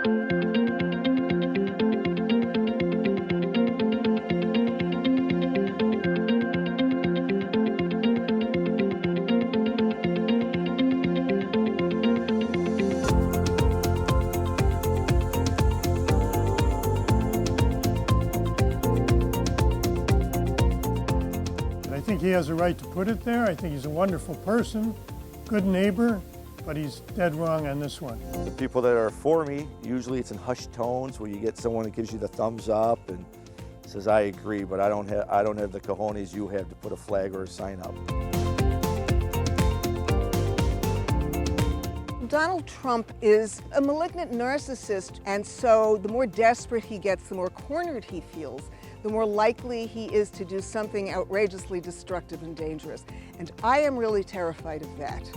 I think he has a right to put it there. I think he's a wonderful person, good neighbor, but he's dead wrong on this one. The people that are for me, usually it's in hushed tones where you get someone that gives you the thumbs up and says, I agree, but I don't have the cojones you have to put a flag or a sign up. Donald Trump is a malignant narcissist, and so the more desperate he gets, the more cornered he feels, the more likely he is to do something outrageously destructive and dangerous. And I am really terrified of that.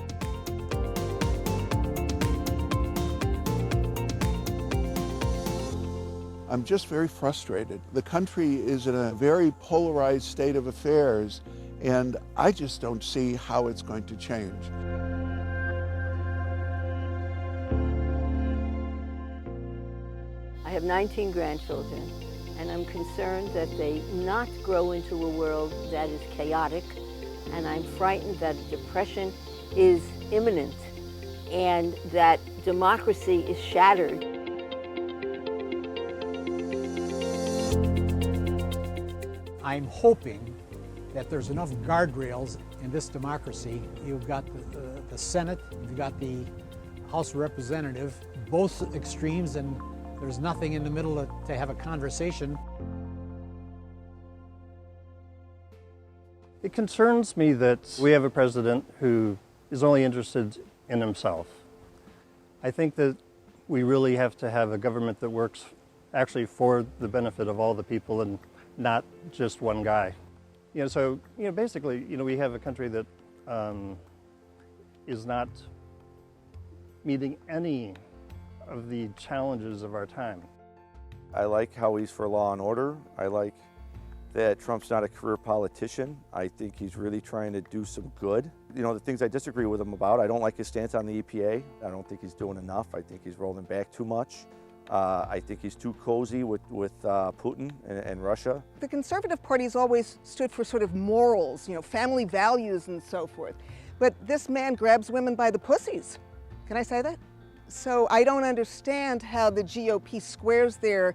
I'm just very frustrated. The country is in a very polarized state of affairs, and I just don't see how it's going to change. I have 19 grandchildren, and I'm concerned that they not grow into a world that is chaotic, and I'm frightened that depression is imminent and that democracy is shattered. I'm hoping that there's enough guardrails in this democracy. You've got the Senate, you've got the House of Representatives, both extremes, and there's nothing in the middle to have a conversation. It concerns me that we have a president who is only interested in himself. I think that we really have to have a government that works actually for the benefit of all the people and not just one guy. So basically, we have a country that is not meeting any of the challenges of our time. I like how he's for law and order. I like that Trump's not a career politician. I think he's really trying to do some good. The things I disagree with him about, I don't like his stance on the EPA. I don't think he's doing enough. I think he's rolling back too much. I think he's too cozy with Putin and Russia. The Conservative Party's always stood for sort of morals, family values and so forth. But this man grabs women by the pussies. Can I say that? So I don't understand how the GOP squares their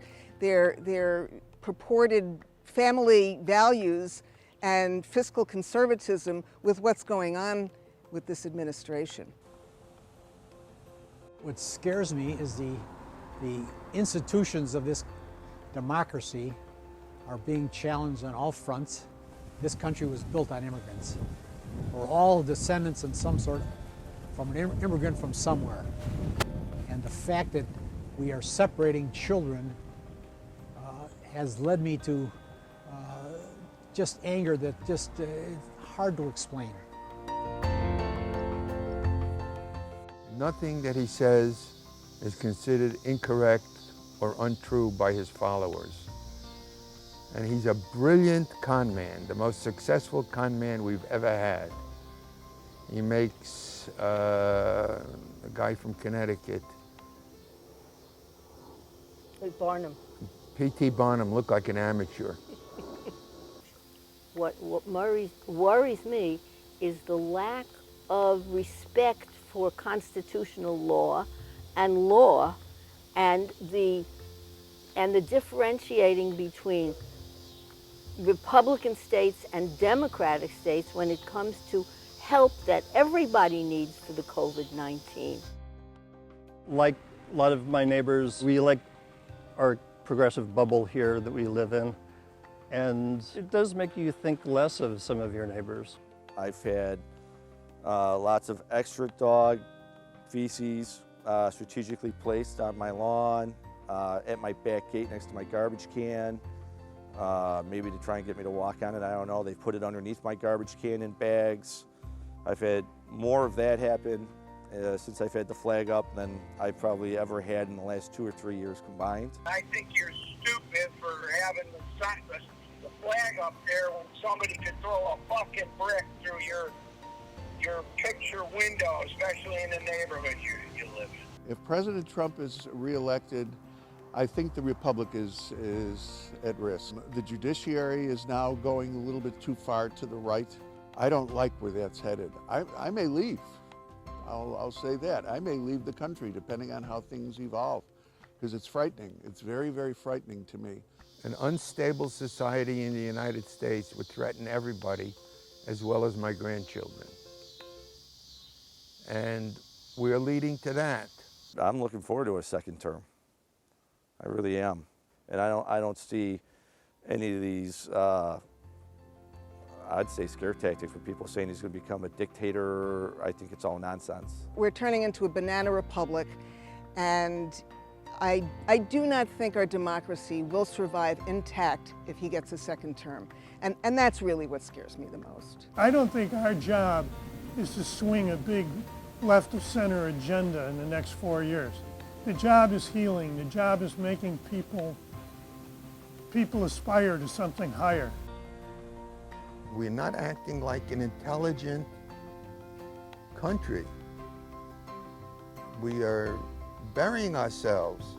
purported family values and fiscal conservatism with what's going on with this administration. What scares me is the institutions of this democracy are being challenged on all fronts. This country was built on immigrants. We're all descendants in some sort from an immigrant from somewhere. And the fact that we are separating children has led me to just anger that just hard to explain. Nothing that he says is considered incorrect or untrue by his followers. And he's a brilliant con man, the most successful con man we've ever had. He makes a guy from Connecticut, Barnum. P.T. Barnum, look like an amateur. What worries me is the lack of respect for constitutional law and the differentiating between Republican states and Democratic states when it comes to help that everybody needs for the COVID-19. Like a lot of my neighbors, we like our progressive bubble here that we live in, and it does make you think less of some of your neighbors. I've had lots of extra dog feces strategically placed on my lawn, at my back gate next to my garbage can, maybe to try and get me to walk on it, I don't know. They've put it underneath my garbage can in bags. I've had more of that happen since I've had the flag up than I've probably ever had in the last 2 or 3 years combined. I think you're stupid for having the flag up there when somebody could throw a fucking brick through your picture window, especially in the neighborhood you live in. If President Trump is reelected, I think the republic is at risk. The judiciary is now going a little bit too far to the right. I don't like where that's headed. I may leave. I'll say that. I may leave the country depending on how things evolve, because it's frightening. It's very, very frightening to me. An unstable society in the United States would threaten everybody, as well as my grandchildren. And we're leading to that. I'm looking forward to a second term. I really am. And I don't see any of these, I'd say, scare tactics with people saying he's going to become a dictator. I think it's all nonsense. We're turning into a banana republic, and I do not think our democracy will survive intact if he gets a second term. And that's really what scares me the most. I don't think our job is to swing a big left of center agenda in the next 4 years. The job is healing. The job is making people aspire to something higher. We're not acting like an intelligent country. We are burying ourselves